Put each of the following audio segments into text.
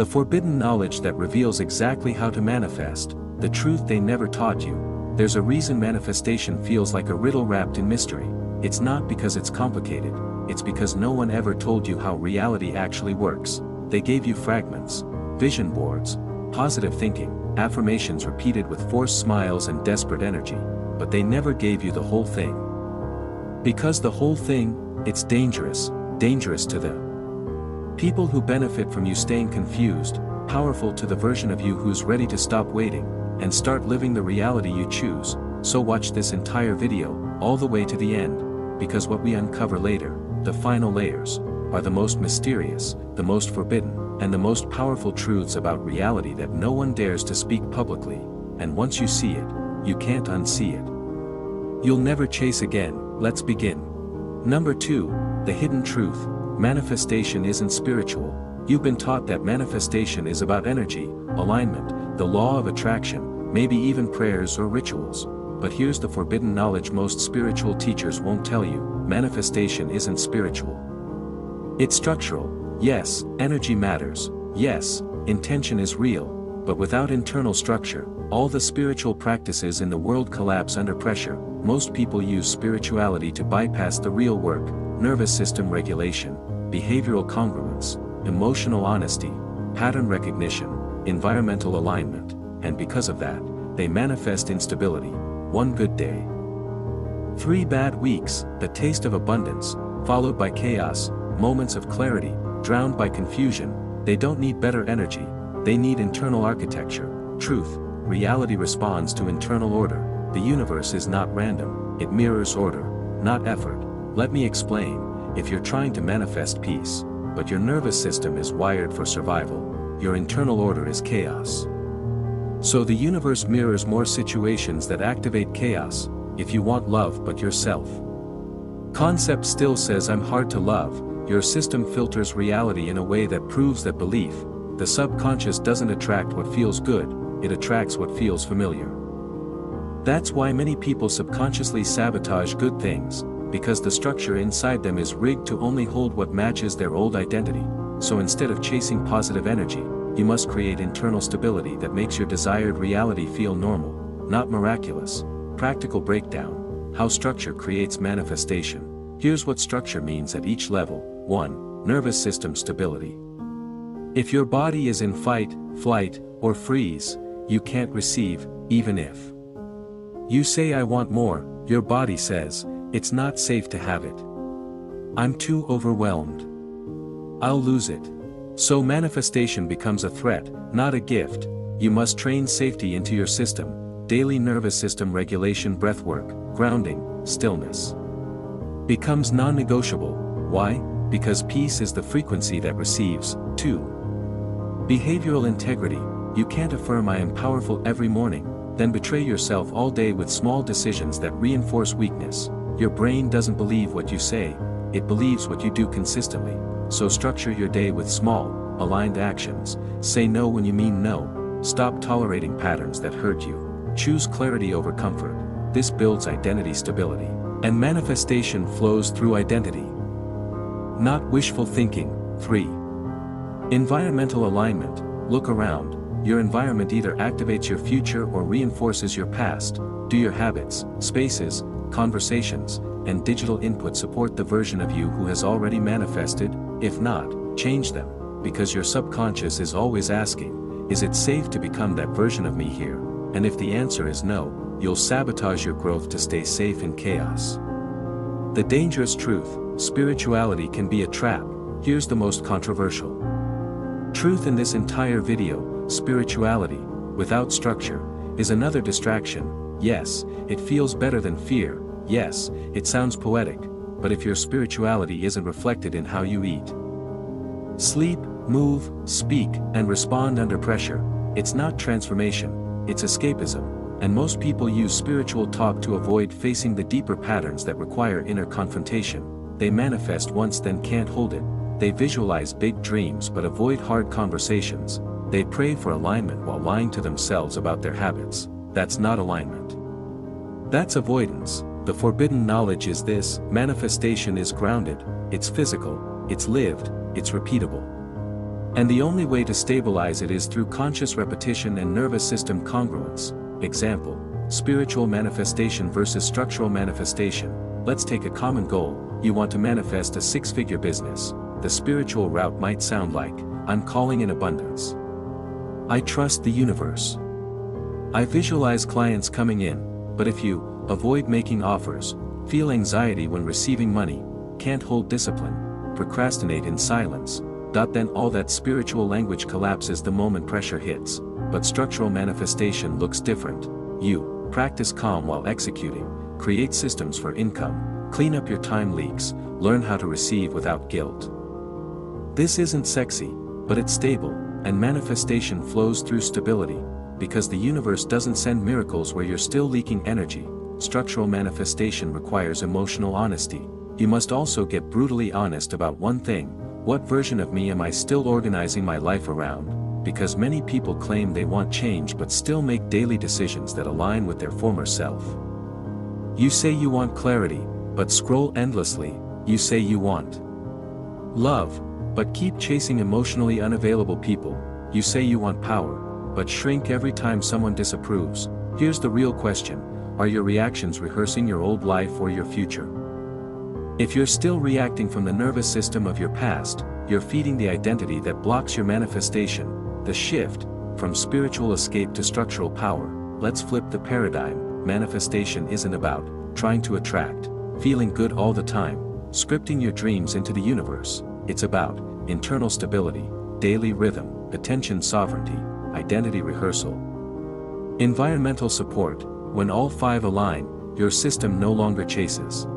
The forbidden knowledge that reveals exactly how to manifest, the truth they never taught you. There's a reason manifestation feels like a riddle wrapped in mystery. It's not because it's complicated, it's because no one ever told you how reality actually works. They gave you fragments, vision boards, positive thinking, affirmations repeated with forced smiles and desperate energy, but they never gave you the whole thing. Because the whole thing, it's dangerous to them. People who benefit from you staying confused, powerful to the version of you who's ready to stop waiting, and start living the reality you choose. So watch this entire video, all the way to the end, because what we uncover later, the final layers, are the most mysterious, the most forbidden, and the most powerful truths about reality that no one dares to speak publicly, and once you see it, you can't unsee it. You'll never chase again. Let's begin. Number 2, the hidden truth. Manifestation isn't spiritual. You've been taught that manifestation is about energy, alignment, the law of attraction, maybe even prayers or rituals. But here's the forbidden knowledge most spiritual teachers won't tell you: manifestation isn't spiritual. It's structural. Yes, energy matters. Yes, intention is real. But without internal structure, all the spiritual practices in the world collapse under pressure. Most people use spirituality to bypass the real work: nervous system regulation, behavioral congruence, emotional honesty, pattern recognition, environmental alignment, and because of that, they manifest instability. One good day, 3 bad weeks, the taste of abundance, followed by chaos, moments of clarity, drowned by confusion. They don't need better energy, they need internal architecture, truth. Reality responds to internal order. The universe is not random, it mirrors order, not effort. Let me explain. If you're trying to manifest peace, but your nervous system is wired for survival, your internal order is chaos. So the universe mirrors more situations that activate chaos. If you want love but yourself concept still says I'm hard to love, your system filters reality in a way that proves that belief, the subconscious, doesn't attract what feels good, it attracts what feels familiar. That's why many people subconsciously sabotage good things, because the structure inside them is rigged to only hold what matches their old identity. So instead of chasing positive energy, you must create internal stability that makes your desired reality feel normal, not miraculous. Practical breakdown: how structure creates manifestation. Here's what structure means at each level. 1. Nervous system stability. If your body is in fight, flight, or freeze, you can't receive, even if you say I want more. Your body says, it's not safe to have it. I'm too overwhelmed. I'll lose it. So manifestation becomes a threat, not a gift. You must train safety into your system. Daily nervous system regulation, breathwork, grounding, stillness becomes non-negotiable. Why? Because peace is the frequency that receives. 2. Behavioral integrity. You can't affirm I am powerful every morning, then betray yourself all day with small decisions that reinforce weakness. Your brain doesn't believe what you say, it believes what you do consistently. So structure your day with small, aligned actions. Say no when you mean no. Stop tolerating patterns that hurt you. Choose clarity over comfort. This builds identity stability. And manifestation flows through identity, not wishful thinking. 3. Environmental alignment. Look around. Your environment either activates your future or reinforces your past. Do your habits, spaces, conversations, and digital input support the version of you who has already manifested? If not, change them, because your subconscious is always asking, is it safe to become that version of me here? And if the answer is no, you'll sabotage your growth to stay safe in chaos. The dangerous truth: spirituality can be a trap. Here's the most controversial truth in this entire video: spirituality, without structure, is another distraction. Yes, it feels better than fear. Yes, it sounds poetic. But if your spirituality isn't reflected in how you eat, sleep, move, speak, and respond under pressure, it's not transformation, it's escapism. And most people use spiritual talk to avoid facing the deeper patterns that require inner confrontation. They manifest once then can't hold it. They visualize big dreams but avoid hard conversations. They pray for alignment while lying to themselves about their habits. That's not alignment. That's avoidance. The forbidden knowledge is this: manifestation is grounded, it's physical, it's lived, it's repeatable. And the only way to stabilize it is through conscious repetition and nervous system congruence. Example, spiritual manifestation versus structural manifestation. Let's take a common goal. You want to manifest a six-figure business. The spiritual route might sound like, I'm calling in abundance. I trust the universe. I visualize clients coming in. But if you avoid making offers, feel anxiety when receiving money, can't hold discipline, procrastinate in silence, then all that spiritual language collapses the moment pressure hits. But structural manifestation looks different. You practice calm while executing, create systems for income, clean up your time leaks, learn how to receive without guilt. This isn't sexy, but it's stable, and manifestation flows through stability, because the universe doesn't send miracles where you're still leaking energy. Structural manifestation requires emotional honesty. You must also get brutally honest about one thing: what version of me am I still organizing my life around? Because many people claim they want change but still make daily decisions that align with their former self. You say you want clarity, but scroll endlessly. You say you want love, but keep chasing emotionally unavailable people. You say you want power, but shrink every time someone disapproves. Here's the real question: are your reactions rehearsing your old life or your future? If you're still reacting from the nervous system of your past, you're feeding the identity that blocks your manifestation. The shift from spiritual escape to structural power. Let's flip the paradigm. Manifestation isn't about trying to attract, feeling good all the time, scripting your dreams into the universe. It's about internal stability, daily rhythm, attention sovereignty, identity rehearsal, environmental support. When all five align, your system no longer chases.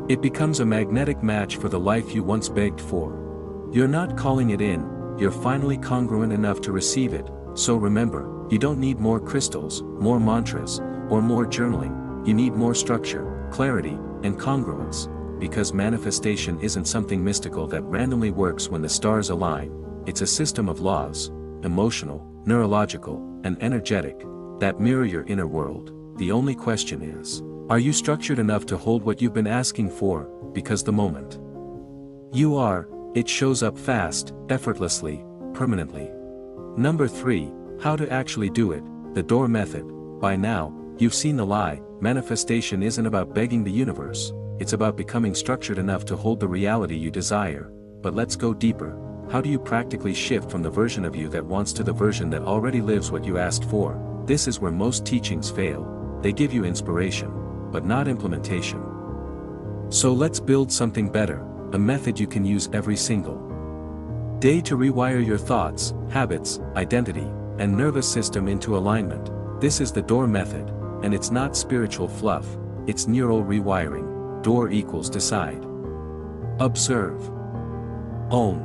It becomes a magnetic match for the life you once begged for. You're not calling it in, you're finally congruent enough to receive it. So remember, you don't need more crystals, more mantras, or more journaling. You need more structure, clarity, and congruence. Because manifestation isn't something mystical that randomly works when the stars align. It's a system of laws, emotional, neurological, and energetic, that mirror your inner world. The only question is, are you structured enough to hold what you've been asking for? Because the moment you are, it shows up fast, effortlessly, permanently. Number 3, how to actually do it. The door method. By now, you've seen the lie. Manifestation isn't about begging the universe. It's about becoming structured enough to hold the reality you desire. But let's go deeper. How do you practically shift from the version of you that wants to the version that already lives what you asked for? This is where most teachings fail. They give you inspiration, but not implementation. So let's build something better, a method you can use every single day to rewire your thoughts, habits, identity, and nervous system into alignment. This is the door method, and it's not spiritual fluff, it's neural rewiring. Door equals decide, observe, own,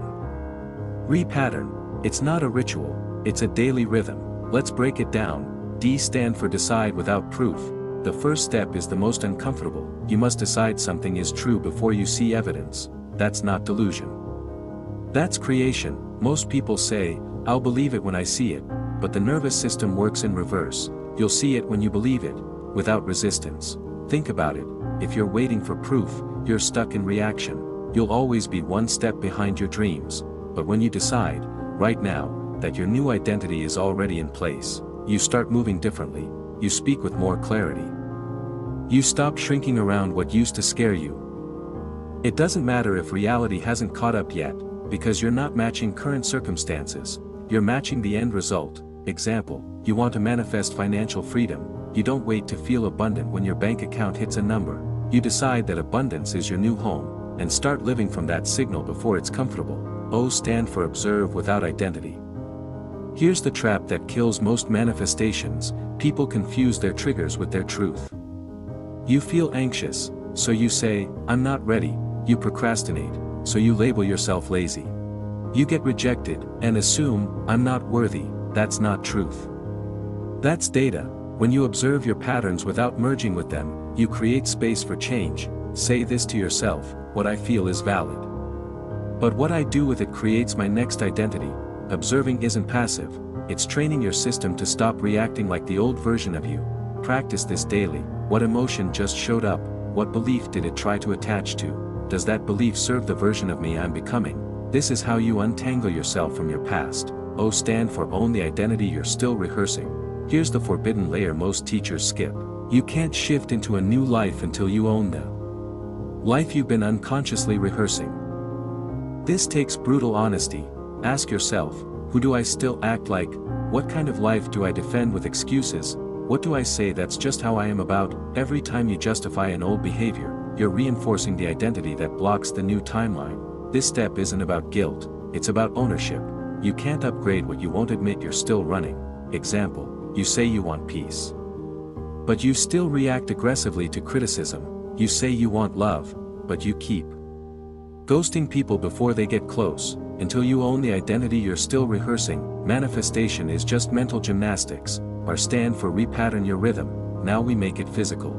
repattern. It's not a ritual, it's a daily rhythm. Let's break it down. D stand for decide without proof. The first step is the most uncomfortable. You must decide something is true before you see evidence. That's not delusion. That's creation. Most people say, I'll believe it when I see it, but the nervous system works in reverse. You'll see it when you believe it, without resistance. Think about it. If you're waiting for proof, you're stuck in reaction. You'll always be one step behind your dreams. But when you decide, right now, that your new identity is already in place, you start moving differently. You speak with more clarity. You stop shrinking around what used to scare you. It doesn't matter if reality hasn't caught up yet, because you're not matching current circumstances, you're matching the end result. Example, you want to manifest financial freedom. You don't wait to feel abundant when your bank account hits a number. You decide that abundance is your new home, and start living from that signal before it's comfortable. O stand for observe without identity. Here's the trap that kills most manifestations. People confuse their triggers with their truth. You feel anxious, so you say, I'm not ready. You procrastinate, so you label yourself lazy. You get rejected, and assume, I'm not worthy. That's not truth. That's data. When you observe your patterns without merging with them, you create space for change. Say this to yourself, what I feel is valid. But what I do with it creates my next identity. Observing isn't passive, it's training your system to stop reacting like the old version of you. Practice this daily. What emotion just showed up? What belief did it try to attach to? Does that belief serve the version of me I'm becoming? This is how you untangle yourself from your past. O stand for own the identity you're still rehearsing. Here's the forbidden layer most teachers skip. You can't shift into a new life until you own the life you've been unconsciously rehearsing. This takes brutal honesty. Ask yourself, who do I still act like? What kind of life do I defend with excuses? What do I say that's just how I am about? Every time you justify an old behavior, you're reinforcing the identity that blocks the new timeline. This step isn't about guilt, it's about ownership. You can't upgrade what you won't admit you're still running. Example, you say you want peace, but you still react aggressively to criticism. You say you want love, but you keep ghosting people before they get close. Until you own the identity you're still rehearsing, manifestation is just mental gymnastics. Our stand for repattern your rhythm. Now we make it physical.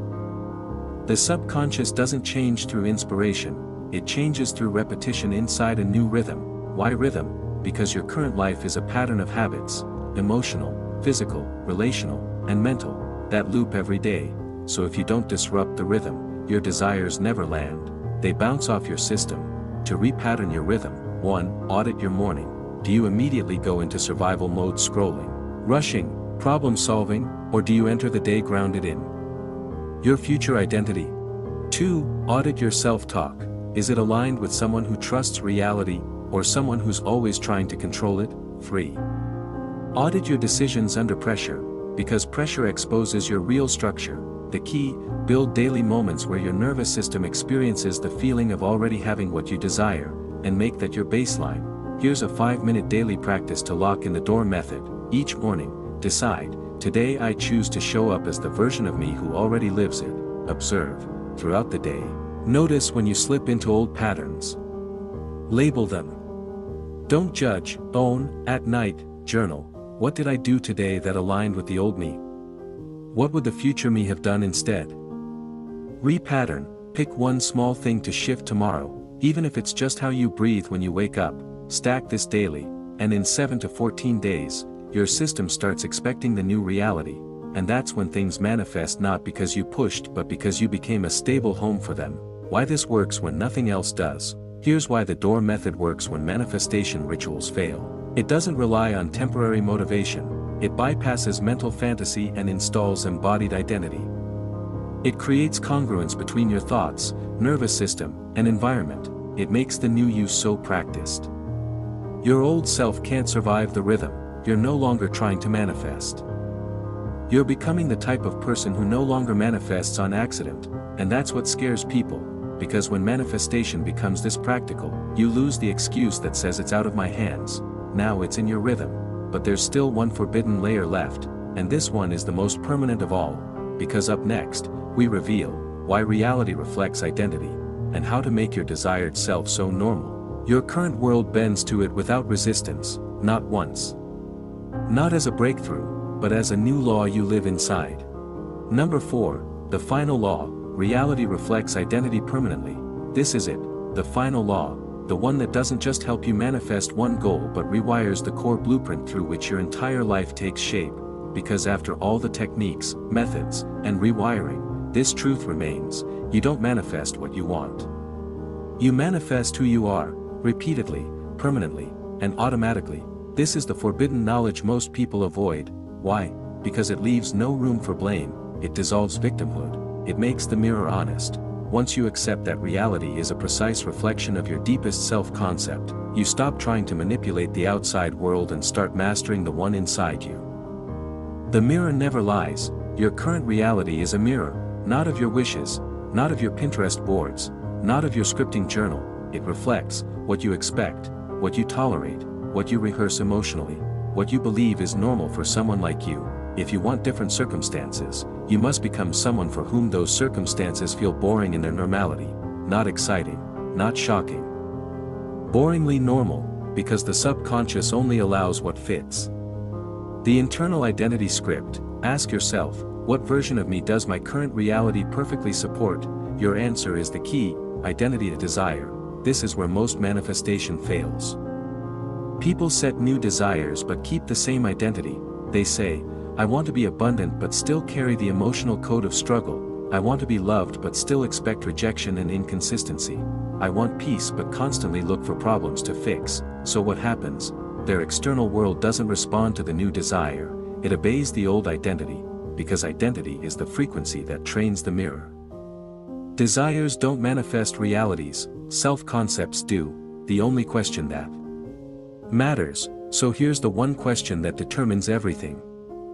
The subconscious doesn't change through inspiration, it changes through repetition inside a new rhythm. Why rhythm? Because your current life is a pattern of habits, emotional, physical, relational, and mental, that loop every day. So if you don't disrupt the rhythm, your desires never land. They bounce off your system. To repattern your rhythm, 1. Audit your morning. Do you immediately go into survival mode, scrolling, rushing, problem solving, or do you enter the day grounded in your future identity? 2. Audit your self-talk. Is it aligned with someone who trusts reality, or someone who's always trying to control it? 3. Audit your decisions under pressure, because pressure exposes your real structure. The key, build daily moments where your nervous system experiences the feeling of already having what you desire, and make that your baseline. Here's a 5-minute daily practice to lock in the door method. Each morning, decide, today I choose to show up as the version of me who already lives it. Observe, throughout the day. Notice when you slip into old patterns. Label them. Don't judge, own. At night, journal. What did I do today that aligned with the old me? What would the future me have done instead? Repattern, pick one small thing to shift tomorrow, even if it's just how you breathe when you wake up. Stack this daily, and in 7 to 14 days, your system starts expecting the new reality, and that's when things manifest, not because you pushed but because you became a stable home for them. Why this works when nothing else does. Here's why the door method works when manifestation rituals fail. It doesn't rely on temporary motivation. It bypasses mental fantasy and installs embodied identity. It creates congruence between your thoughts, nervous system, and environment. It makes the new you so practiced. Your old self can't survive the rhythm. You're no longer trying to manifest. You're becoming the type of person who no longer manifests on accident, and that's what scares people, because when manifestation becomes this practical, you lose the excuse that says it's out of my hands. Now it's in your rhythm. But there's still one forbidden layer left, and this one is the most permanent of all, because up next, we reveal why reality reflects identity, and how to make your desired self so normal. Your current world bends to it without resistance, not once. Not as a breakthrough, but as a new law you live inside. Number 4, the final law, reality reflects identity permanently. This is it, the final law. The one that doesn't just help you manifest one goal but rewires the core blueprint through which your entire life takes shape, because after all the techniques, methods, and rewiring, this truth remains: you don't manifest what you want. You manifest who you are, repeatedly, permanently, and automatically. This is the forbidden knowledge most people avoid. Why? Because it leaves no room for blame, it dissolves victimhood, it makes the mirror honest. Once you accept that reality is a precise reflection of your deepest self-concept, you stop trying to manipulate the outside world and start mastering the one inside you. The mirror never lies. Your current reality is a mirror, not of your wishes, not of your Pinterest boards, not of your scripting journal. It reflects what you expect, what you tolerate, what you rehearse emotionally, what you believe is normal for someone like you. If you want different circumstances, you must become someone for whom those circumstances feel boring in their normality, not exciting, not shocking. Boringly normal, because the subconscious only allows what fits. The internal identity script. Ask yourself, what version of me does my current reality perfectly support? Your answer is the key, identity to desire. This is where most manifestation fails. People set new desires but keep the same identity. They say, I want to be abundant but still carry the emotional code of struggle. I want to be loved but still expect rejection and inconsistency. I want peace but constantly look for problems to fix, so what happens? Their external world doesn't respond to the new desire, it obeys the old identity, because identity is the frequency that trains the mirror. Desires don't manifest realities, self-concepts do, the only question that matters. So here's the one question that determines everything.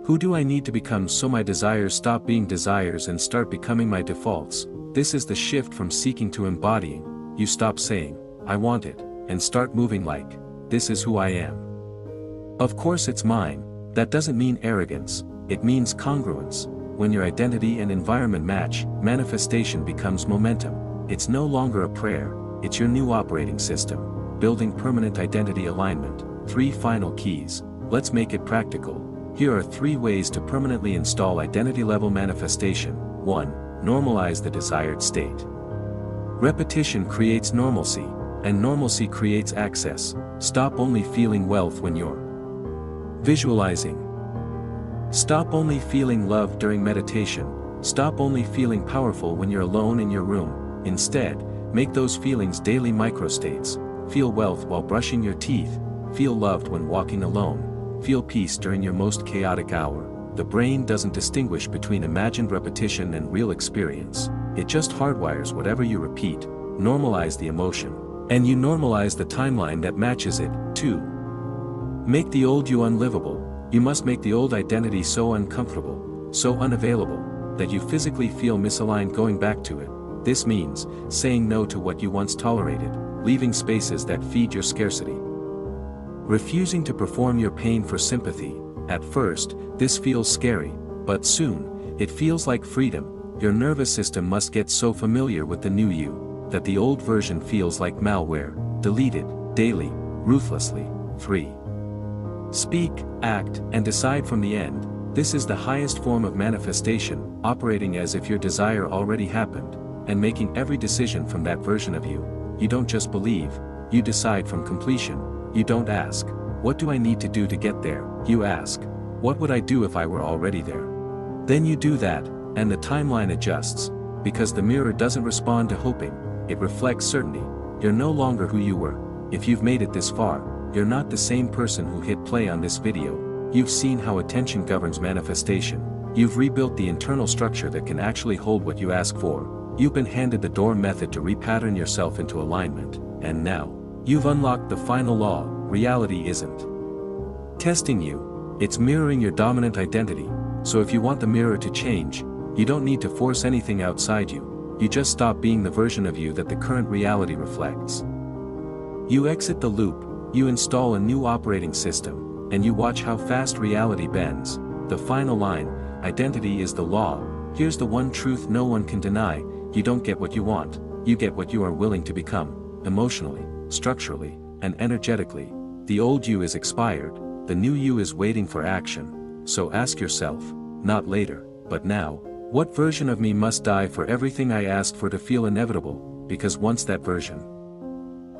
Who do I need to become so my desires stop being desires and start becoming my defaults? This is the shift from seeking to embodying. You stop saying, I want it, and start moving like, this is who I am. Of course it's mine. That doesn't mean arrogance, it means congruence. When your identity and environment match, manifestation becomes momentum. It's no longer a prayer, it's your new operating system. Building permanent identity alignment. 3 final keys. Let's make it practical. Here are 3 ways to permanently install identity-level manifestation. 1. Normalize the desired state. Repetition creates normalcy, and normalcy creates access. Stop only feeling wealth when you're visualizing. Stop only feeling love during meditation. Stop only feeling powerful when you're alone in your room. Instead, make those feelings daily microstates. Feel wealth while brushing your teeth. Feel loved when walking alone. Feel peace during your most chaotic hour. The brain doesn't distinguish between imagined repetition and real experience. It just hardwires whatever you repeat. Normalize the emotion. And you normalize the timeline that matches it. 2. Make the old you unlivable. You must make the old identity so uncomfortable, so unavailable, that you physically feel misaligned going back to it. This means saying no to what you once tolerated, leaving spaces that feed your scarcity. Refusing to perform your pain for sympathy. At first, this feels scary, but soon, it feels like freedom. Your nervous system must get so familiar with the new you, that the old version feels like malware, deleted, daily, ruthlessly. 3. Speak, act, and decide from the end. This is the highest form of manifestation, operating as if your desire already happened, and making every decision from that version of you. You don't just believe, you decide from completion. You don't ask, what do I need to do to get there? You ask, what would I do if I were already there? Then you do that, and the timeline adjusts, because the mirror doesn't respond to hoping, it reflects certainty. You're no longer who you were. If you've made it this far, you're not the same person who hit play on this video. You've seen how attention governs manifestation. You've rebuilt the internal structure that can actually hold what you ask for. You've been handed the door method to repattern yourself into alignment, and now, you've unlocked the final law. Reality isn't testing you, it's mirroring your dominant identity. So if you want the mirror to change, you don't need to force anything outside you, you just stop being the version of you that the current reality reflects. You exit the loop, you install a new operating system, and you watch how fast reality bends. The final line, identity is the law. Here's the one truth no one can deny, you don't get what you want, you get what you are willing to become, emotionally, structurally, and energetically. The old you is expired, the new you is waiting for action. So ask yourself, not later, but now, what version of me must die for everything I asked for to feel inevitable? Because once that version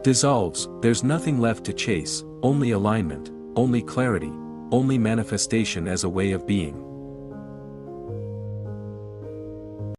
dissolves, there's nothing left to chase, only alignment, only clarity, only manifestation as a way of being.